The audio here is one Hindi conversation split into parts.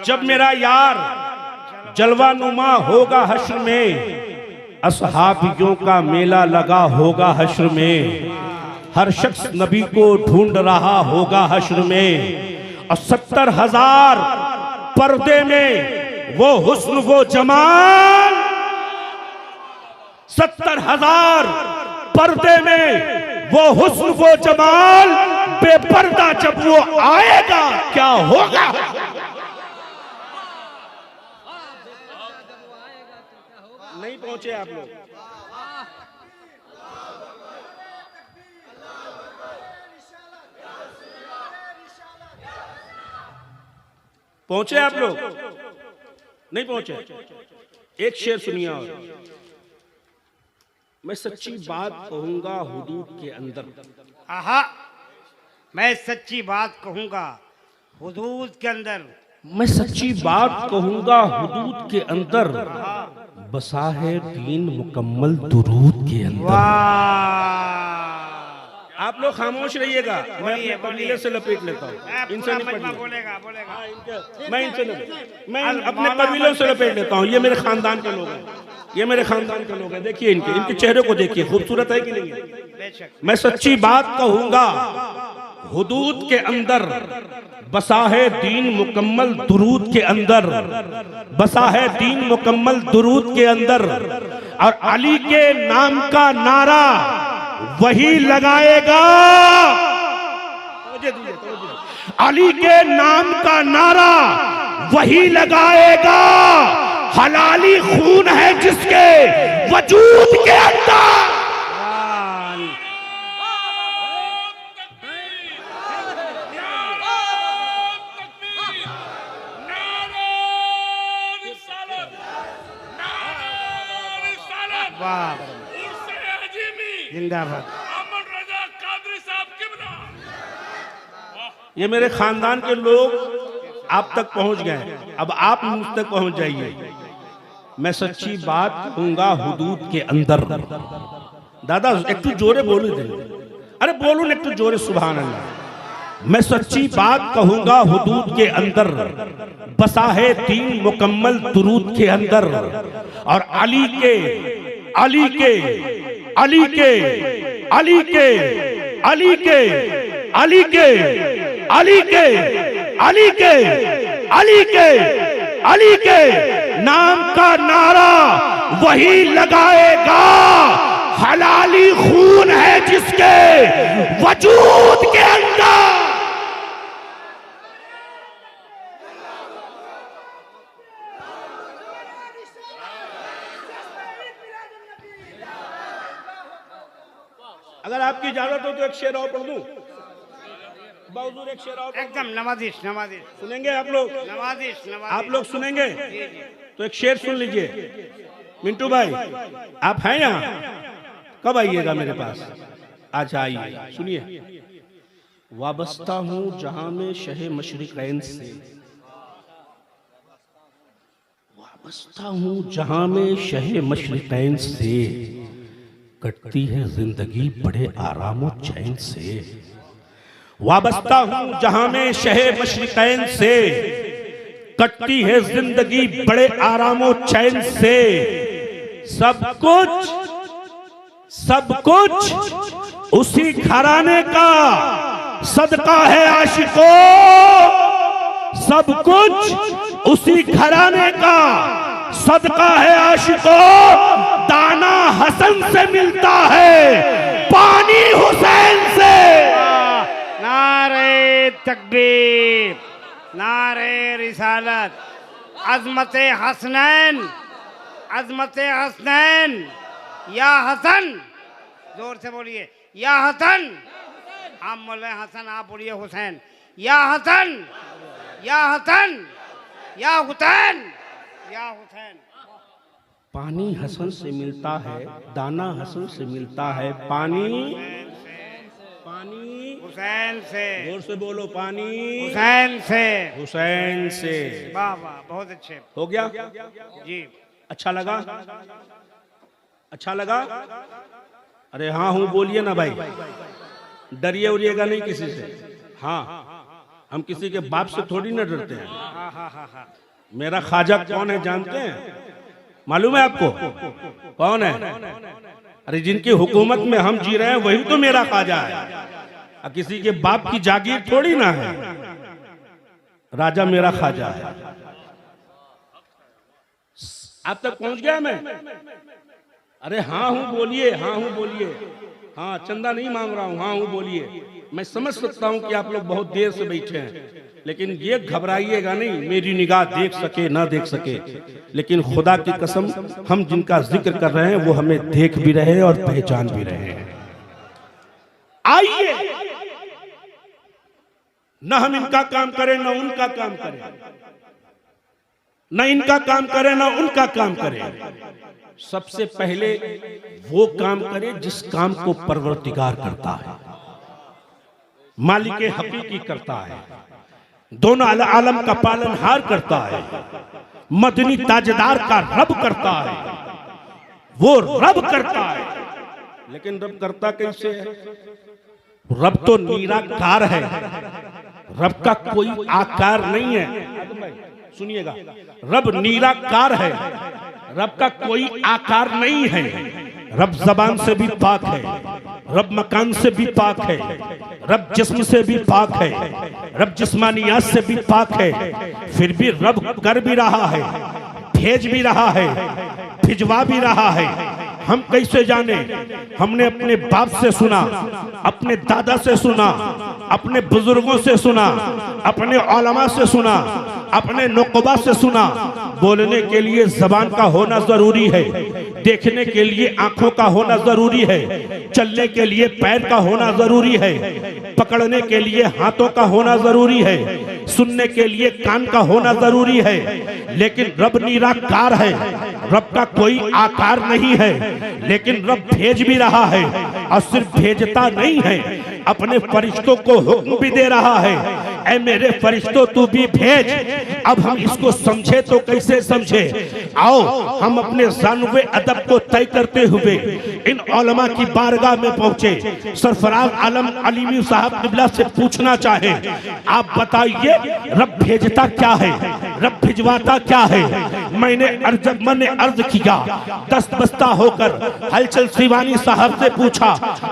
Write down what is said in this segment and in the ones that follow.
जब मेरा यार जलवानुमा होगा हश्र में, असहाबियों का मेला लगा होगा हश्र में, हर शख्स नबी को ढूंढ रहा होगा हश्र में, और 70,000 पर्दे में वो हुस्न वो जमाल, 70,000 पर्दे में वो हुस्न वो जमाल, बेपर्दा जब वो आएगा क्या होगा। नहीं पहुंचे आप लोग, पहुंचे आप लोग, नहीं पहुंचे। एक शेर सुनिए और, मैं सच्ची बात कहूंगा हुदूद के अंदर। आहा, मैं सच्ची बात कहूंगा हुदूद के अंदर, मैं सच्ची बात कहूंगा हुदूद के अंदर, बसा है दीन मुकम्मल दुरूद के अंदर। वाह, आप लोग खामोश रहिएगा, मैं अपने कबीले से लपेट लेता हूँ। इनसे नहीं पढ़ना, बोलेगा मैं इनसे मैं अपने कबीलों से लपेट लेता हूँ। ये मेरे खानदान के लोग हैं, ये मेरे खानदान के लोग हैं। देखिए इनके चेहरे को देखिए, खूबसूरत है कि नहीं है। मैं सच्ची बात कहूंगा हुदूद के अंदर, बसा है दीन मुकम्मल दुरूद के अंदर, बसा है दीन मुकम्मल दुरूद के अंदर, और अली के नाम का नारा वही लगाएगा, अली के नाम का नारा वही लगाएगा, हलाली खून है जिसके वजूद के अंदर। जिंदाबाद। ये मेरे खानदान के लोग आप तक पहुंच गए, अब आप मुझ तक पहुंच जाइए। मैं सच्ची बात कहूंगा हुदूद के अंदर। दादा एक जोरे बोलू दे, अरे बोलू एक जोरे, सुभान अल्लाह। मैं सच्ची बात कहूंगा हुदूद के अंदर, बसा है दीन मुकम्मल दुरूद के अंदर, और अली के अली के अली के अली के अली के अली के अली के अली के अली के अली के नाम का नारा वही लगाएगा, हलाली खून है जिसके वजूद के अंदर। अगर आपकी इजाजत हो तो एक शेर और पढ़ दूं, बावजूद एक शेर और, एकदम नवाजिश नवाजिश सुनेंगे आप लोग, नवाजिश आप लोग सुनेंगे तो एक शेर सुन लीजिए। मिंटू भाई आप हैं यहाँ, कब आइएगा मेरे पास? अच्छा आइए, सुनिए। वाबस्ता हूँ जहां में शहे मशरिकैन से, वाबस्ता हूँ जहां में शहे मशरिकैन से, कटती है जिंदगी बड़े आराम और चैन से। वाबस्ता हूँ जहां में शहे मशरिकैन से, कटती है जिंदगी बड़े आराम और चैन से। सब कुछ उसी घराने का सदका है आशिकों, सब कुछ उसी घराने का सदका है आशिकों। दाना हसन से मिलता है, पानी हुसैन से। नारे तकबीर, नारे रिसालत, अजमत हसनैन, अजमत हसनैन। या हसन, जोर से बोलिए, या हसन। आप बोले हसन, आप बोलिए हुसैन। या हसन, या हसन, या हुसैन, या हुसैन। पानी हसन से मिलता है, दाना हसन से मिलता है, पानी हुसैन से। जोर से बोलो, पानी हुसैन से, हुसैन से। वाह वाह, बहुत अच्छे। हो गया जी, अच्छा लगा, अच्छा लगा। अरे हाँ हूँ बोलिए ना भाई, डरिए उड़िएगा नहीं किसी से। हाँ हम किसी के बाप से थोड़ी ना डरते हैं। हाँ हाँ हाँ हाँ। मेरा ख्वाजा कौन है जानते हैं? मालूम है आपको कौन है? अरे जिनकी हुकूमत में हम जी रहे हैं वही तो मेरा ख्वाजा है। किसी के बाप की जागीर थोड़ी ना है। राजा मेरा ख्वाजा है। आप तक पहुंच गया मैं? अरे हाँ हूं बोलिए, हाँ हूं बोलिए। हाँ चंदा नहीं मांग रहा हूं, हाँ हूं बोलिए। मैं समझ सकता हूं कि आप लोग बहुत देर से बैठे हैं, लेकिन ये घबराइएगा नहीं। मेरी निगाह देख सके ना देख सके, लेकिन खुदा की कसम हम जिनका जिक्र कर रहे हैं वो हमें देख भी रहे हैं और पहचान भी रहे हैं। आइए, न हम इनका काम करें न उनका काम करें, न इनका काम करें न उनका काम करें। सबसे पहले वो काम करे जिस काम को परवरदिगार करता है, मालिक हकीकी करता है, दोनों आलम का पालनहार करता है, मदनी ताजदार का रब करता है। वो रब करता है, लेकिन रब करता कैसे है? रब तो निराकार है, रब का कोई आकार नहीं है। सुनिएगा, रब निराकार है, रब का कोई आकार नहीं है। रब जबान से भी पाक है, रब मकान से भी पाक है, रब जिस्म से भी पाक है, रब जिस्मानियात से भी पाक है। फिर भी रब कर भी रहा है, भेज भी रहा है, भिजवा भी रहा है। हम कैसे जाने? हमने अपने बाप से सुना, अपने दादा से सुना, अपने बुजुर्गों से सुना, अपने उलमा से सुना, अपने नुकबा से सुना। बोलने के लिए जबान का होना जरूरी है, देखने के लिए आंखों का होना जरूरी है, चलने के लिए पैर का होना जरूरी है, पकड़ने के लिए हाथों का होना जरूरी है, सुनने के लिए कान का होना जरूरी है। लेकिन रब निराकार है, रब का कोई आकार नहीं है, लेकिन रब भेज भी रहा है। और सिर्फ भेजता नहीं है, अपने फरिश्तों को हुक्म भी दे रहा है, ऐ मेरे फरिश्तों तू भी भेज। अब हम इसको समझे तो कैसे समझे? आओ हम अपने ज़ानुए अदब को तय करते हुए इन उलमा की बारगाह में पहुंचे। सरफराज आलम अलीमी साहब किबला से पूछना चाहे, आप बताइए रब भेजता क्या है, रब भिजवाता क्या है? मैंने अर्ज किया दस्त बस्ता होकर हलचल सिवानी साहब से पूछा,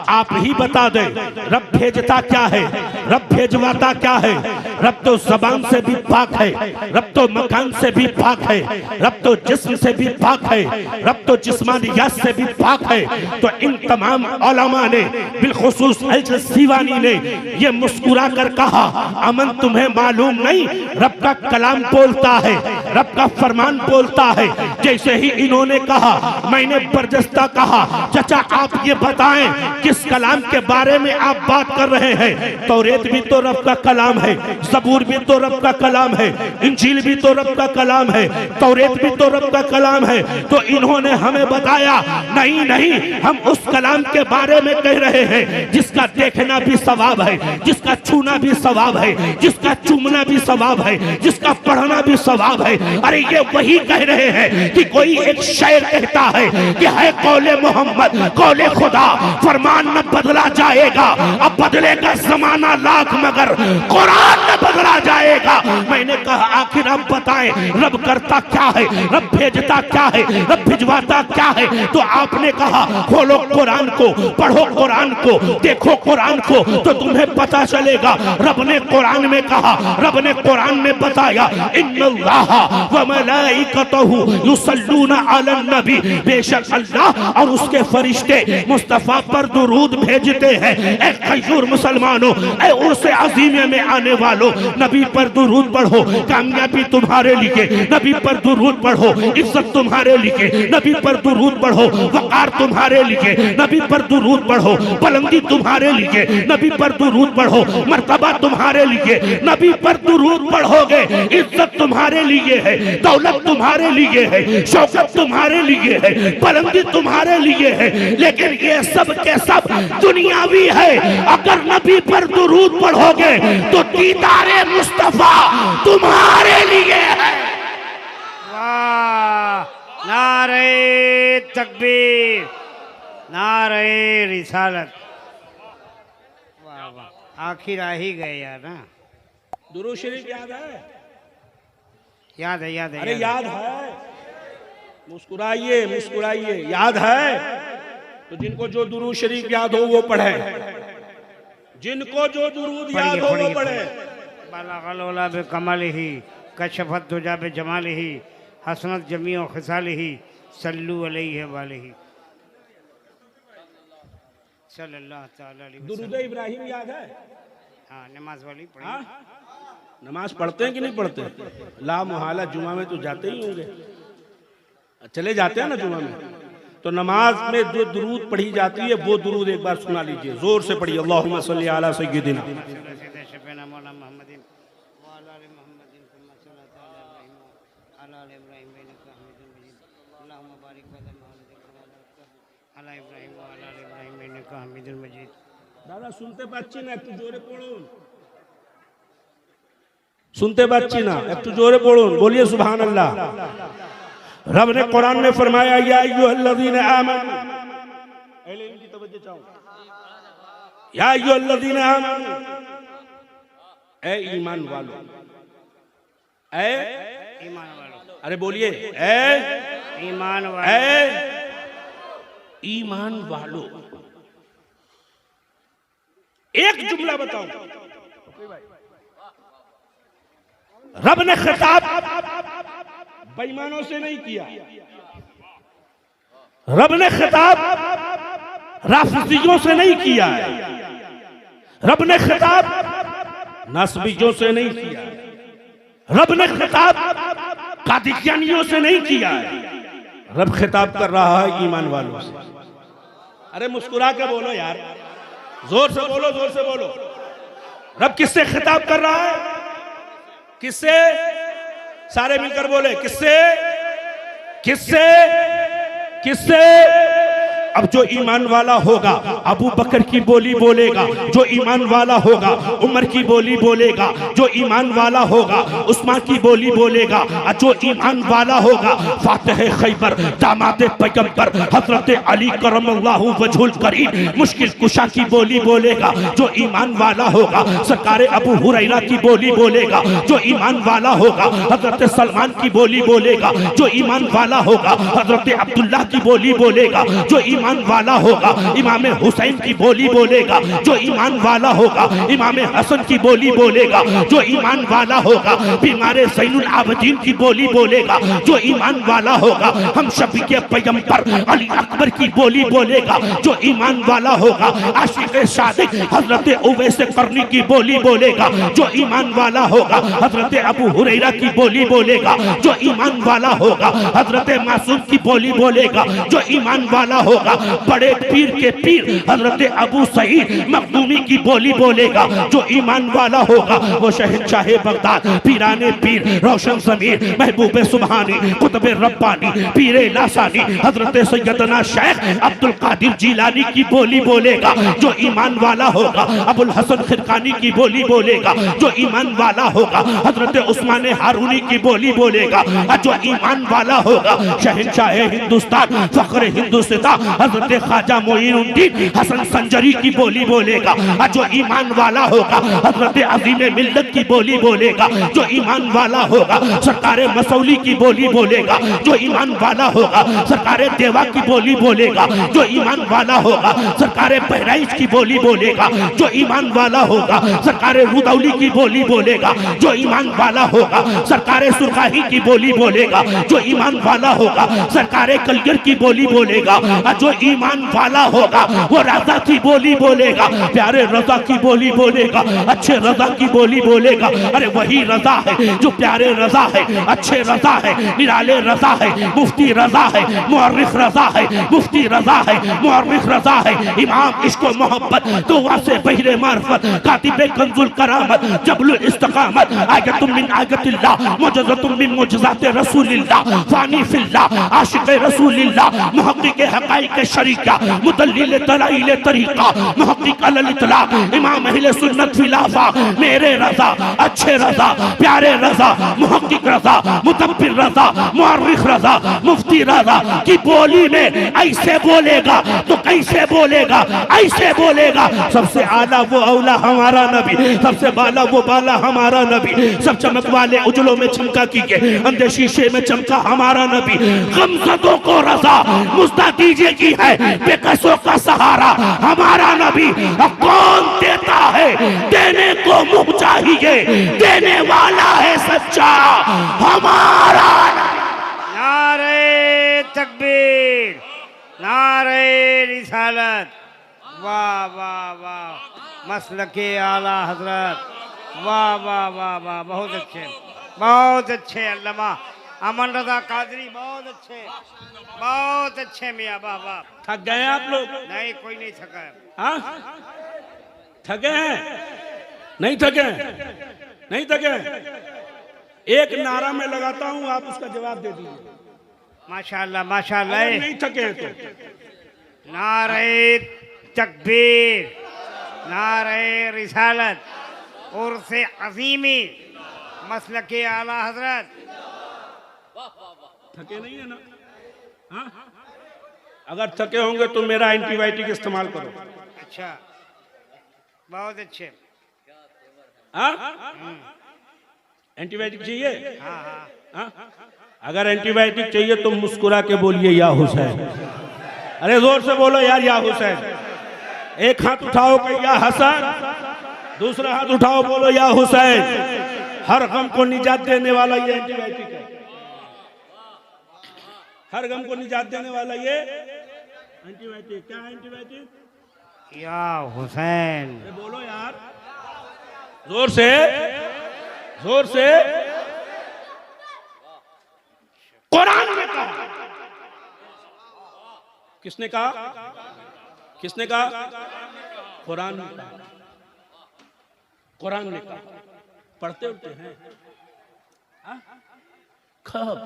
आप ही बता दें रब भेजता क्या है, रब भेजवाता क्या है? रब तो जबान से भी पाक है, रब तो मकान से भी पाक है, रब तो जिस्म से भी पाक है, रब तो जिस्मानियात से भी पाक है। तो इन तमाम उलमा ने बिलखुसूस हलचल सिवानी ने ये मुस्कुरा कर कहा, अमन तुम्हें मालूम नहीं रब का कलाम बोलता है, रब का फरमान बोलता है। जैसे ही इन्होंने कहा मैंने बरजस्ता कहा, चाचा आप ये बताएं किस कलाम के बारे में आप बात कर रहे हैं? तौरेत भी तो रब का कलाम है, ज़बूर भी तो रब का कलाम है, इंजील भी तो रब का कलाम है, तौरेत भी तो रब का कलाम है। तो इन्होंने हमें बताया नहीं नहीं, हम उस कलाम के बारे में कह रहे हैं जिसका देखना भी सवाब है, जिसका छूना भी सवाब है, जिसका चूमना भी सवाब है, जिसका पढ़ना भी सवाब है। अरे ये वही कह रहे हैं कि कोई एक शायर कहता है कि है कौले मोहम्मद कौले खुदा, फरमान न बदला जाएगा, अब बदलेगा जमाना लाख मगर कुरान न बदला जाएगा। मैंने कहा आखिर आप बताएं रब करता क्या है, रब भेजता क्या है, रब भिजवाता क्या है? तो आपने कहा खोलो कुरान को, पढ़ो कुरान को, देखो कुरान को, तो तुम्हें पता चलेगा। रब ने कुरान में कहा, रब ने कुरान में बताया, इन्नल्लाह व मलाइकतहु युसल्लूना अलन नबी, बेशक अल्लाह और उसके फरिश्ते मुस्तफा पर दुरूद भेजते हैं। ए खजूर मुसलमानों, ए उर्से अज़ीम में आने वालों, नबी पर दुरूद पढ़ो, कामयाबी तुम्हारे लिए, नबी पर दुरूद पढ़ो, इज्जत तुम्हारे लिए, नबी पर दुरूद पढ़ो, वकार तुम्हारे लिए, नबी पर दुरूद पढ़ो, बुलंदी तुम्हारे लिए, नबी पर दुरूद पढ़ो, मर्तबा तुम्हारे लिए, नबी पर दुरूद पढ़ोगे, इज्जत तुम्हारे लिए है, दौलत तुम्हारे लिए है, शौकत तुम्हारे लिए है, बुलंदी तुम्हारे लिए है। लेकिन ये सब के सब दुनियावी है। अगर नबी पर दुरूद पढ़ोगे तो दीदारे मुस्तफा तुम्हारे लिए है। वाह, नारे तकबीर, नारे रिसालत। वाह वाह, आखिर आ ही गए यार ना। दुरूद शरीफ याद है? याद है, याद है, अरे याद याद है, मुस्कुराइए मुस्कुराइए, याद है? तो जिनको जो दुरूद शरीफ याद हो वो पढ़े, जिनको जो दुरूद याद हो वो पढ़े। बालागल बे कमालिही कशफत दुजा बे जमालिही हसनत जमीओ खिसालिही सल्लु अलैहि वालिही सल्लल्लाहु तआला अलैहि दुरूद वसल्लम। इब्राहिम याद है? हाँ, नमाज वाली पढ़ी। हाँ? नमाज पढ़ते हैं कि नहीं पढ़ते? ला मुहाला जुमा में तो जाते ही होंगे, चले जाते हैं ना जुमा में। तो नमाज में जो दुरूद पढ़ी जाती है वो दुरूद एक बार सुना लीजिए, जोर से पढ़िए। अल्लाहुम्मा सल्ली अला सय्यिदिना दादा सुनते पाচ্ছি না, একটু জোরে পড়ুন। सुनते पाচ্ছি না, একটু জোরে পড়ুন, बोलिए सुभान अल्लाह। रब ने कुरान में फरमाया या अय्युहल्लज़ीना आमनू, पहले इनकी तवज्जो चाहूं, या अय्युहल्लज़ीना आमनू, ए ईमान वालों, ए ईमान वालों, अरे बोलिए ए ईमान वालों, ए ईमान वालों। एक जुमला बताओ, रब ने खिताब बेईमानों से नहीं किया, रब ने खिताब राफिजियों से नहीं किया है, रब ने खिताब नस्बियों से नहीं किया, रब ने खिताब कादियानियों से नहीं किया है, रब खिताब कर रहा है ईमान वालों से। अरे मुस्कुरा के बोलो यार, जोर से बोलो, जोर से बोलो। रब किससे खिताब कर रहा है? किससे? सारे मिलकर बोले, किससे? किससे? किससे? अब जो ईमान वाला होगा अबू बकर की बोली बोलेगा, जो ईमान वाला होगा उमर की बोली बोलेगा, जो ईमान वाला होगा उस्मान की बोली बोलेगा, और जो ईमान वाला होगा फातिह खैबर दामाद पैगंबर हजरत अली करमल्लाहु वजहुल करीम मुश्किल कुशा की बोली बोलेगा, जो ईमान वाला होगा सरकार अबू हुरैरा की बोली बोलेगा, जो ईमान वाला होगा हजरत सलमान की बोली बोलेगा, जो ईमान वाला होगा हजरत अब्दुल्लाह की बोली बोलेगा, जो ईमान वाला होगा इमाम हुसैन की बोली बोलेगा, जो ईमान वाला होगा इमाम हसन की बोली बोलेगा, जो ईमान वाला होगा बीमारे ज़ैनुल आबदीन की बोली बोलेगा, जो ईमान वाला होगा हम शफी के पैगंबर अली अकबर की बोली बोलेगा, जो ईमान वाला होगा आशिक सादिक हजरत उवैस करनी की बोली बोलेगा, जो ईमान वाला होगा हजरत अबू हुरैरा की बोली बोलेगा, जो ईमान वाला होगा हजरत मासूम की बोली बोलेगा, जो ईमान वाला होगा बड़े पीर के पीर हजरत अबू सईद मखदूमी की बोली बोलेगा, जो ईमान वाला होगा वो शहंशाह बगदाद पीराने पीर रोशन ज़मीर महबूब सुबहानी कुतुब रब्बानी पीरे लासानी हजरत सैयदना शेख अब्दुल कादिर जिलानी की बोली बोलेगा, जो ईमान वाला होगा अबुल हसन खिरकानी की बोली बोलेगा, जो ईमान वाला होगा हजरत उस्मान हारूनी की बोली बोलेगा, जो ईमान वाला होगा शहंशाह हिंदुस्तान फख्र हिंदुस्तान हजरत ख्वाजा मोइनुद्दीन हसन संजरी की बोली बोलेगा, जो ईमान वाला होगा हजरत अजीम मिल्लत की बोली बोलेगा, जो ईमान वाला होगा सरकार मसौली की बोली बोलेगा, जो ईमान वाला होगा सरकार देवा की बोली बोलेगा, जो ईमान वाला होगा सरकार बहराइच की बोली बोलेगा, जो ईमान वाला होगा सरकार रुदौली की बोली बोलेगा, जो ईमान वाला होगा सरकार सुरखाही की बोली बोलेगा, जो ईमान वाला होगा सरकार कलगर की बोली बोलेगा, जो ईमान वाला होगा वो रजा की बोली बोलेगा, प्यारे रजा की बोली बोलेगा, अच्छे रजा की बोली बोलेगा। अरे वही रजा है जो प्यारे रजा है, अच्छे रजा है, निराले रजा है, मुफ्ती रजा है, मुअर्रिख रजा है, मुफ्ती रजा है, मुअर्रिख रजा है, इमाम इश्क व मोहब्बत दुआ से बहिरे मार्फत कातिब कंजुल करामत जबलुल इस्तिकामत आयतुम मिन आयतिल्लाह मुअज्जज़तुम मिन मुअज्जज़ाति रसूलिल्लाह फानी फिल्लाह आशिक रसूलिल्लाह मुहक्किक हक़ाइक़ शरीका मुदल्लिल दलाइल तरीका मुहक्किक अल इतलाक इमाम अहले सुन्नत फिलाफा मेरे रजा अच्छे रजा प्यारे रजा मुहक्किक रजा मुदब्बिर रजा मुअर्रिख रजा मुफ्ती रजा की बोली में ऐसे बोलेगा तो कैसे बोलेगा, ऐसे बोलेगा। सबसे आला वो औला हमारा नबी, सबसे बाला वो बाला हमारा नबी, सब चमक वाले उजलों में चमका कीजिए, अंधे शीशे में चमका हमारा नबी। गमज़दों को रजा मुस्ता दीजिए की है बेकसों का सहारा हमारा नबी। अब कौन देता है, देने को मुँह चाहिए, देने वाला है सच्चा हमारा। नारे तकबीर, नारे रिसालत, वाह वाह वाह, मसलके आला हजरत, वाह वाह वाह वाह, बहुत अच्छे, बहुत अच्छे। अल्लामा अमन रजा कादरी, बहुत अच्छे मियाँ, वाह वाह। थक गए आप लोग? नहीं, कोई नहीं थका है। हाँ, थके हैं? नहीं थके हैं? नहीं थके हैं? एक नारा में लगाता हूँ, आप उसका जवाब दे दीजिए। माशाअल्लाह माशाअल्लाह। नहीं थके हैं तो नारे तकबीर, नारे रिसालत, उर्से अजीमी, मसलके आला हजरत। थके नहीं है ना? हाँ? अगर थके होंगे तो मेरा एंटीबायोटिक इस्तेमाल करो। अच्छा, बहुत अच्छे। हाँ? एंटीबायोटिक चाहिए? हाँ हाँ, हाँ? अगर एंटीबायोटिक चाहिए तो मुस्कुरा के बोलिए या हुसैन। अरे जोर से बोलो यार या हुसैन। एक हाथ उठाओ कि या हसन, दूसरा हाथ उठाओ बोलो या हुसैन। हर गम को निजात देने वाला ये एंटीबायोटिक है, हर गम को निजात देने वाला ये एंटीबायोटिक। क्या है एंटीबायोटिक? या हुसैन। बोलो यार जोर से, जोर से। कुरान ने कहा। किसने कहा? किसने कहा? कुरान ने कहा। कुरान ने कहा। पढ़ते उठते हैं? कब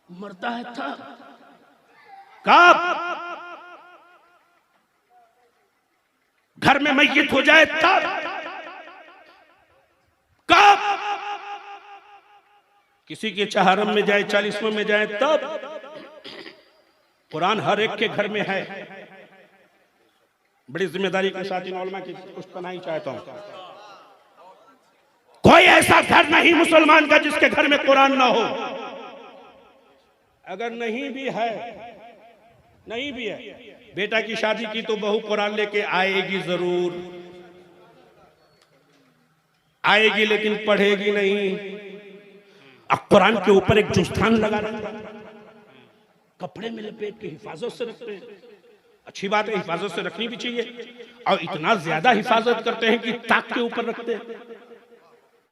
मरता है था? कब घर में मैयत हो जाए तब? कब किसी के चहारम में जाए, 40वें में जाए तब? कुरान हर एक के घर में है। बड़ी जिम्मेदारी के साथ इन उलमा की कुछ पनाही चाहता हूं। कोई ऐसा घर नहीं मुसलमान का जिसके घर में कुरान ना हो। अगर नहीं भी है, नहीं भी है, बेटा की शादी की तो बहू कुरान लेके आएगी, जरूर आएगी, लेकिन पढ़ेगी नहीं। अब कुरान के ऊपर एक जुस्तान लगा रखा, कपड़े में लपेट के हिफाजत से रखते हैं। अच्छी बात है, हिफाजत से रखनी भी चाहिए। और इतना ज्यादा हिफाजत करते हैं कि ताक के ऊपर रखते हैं।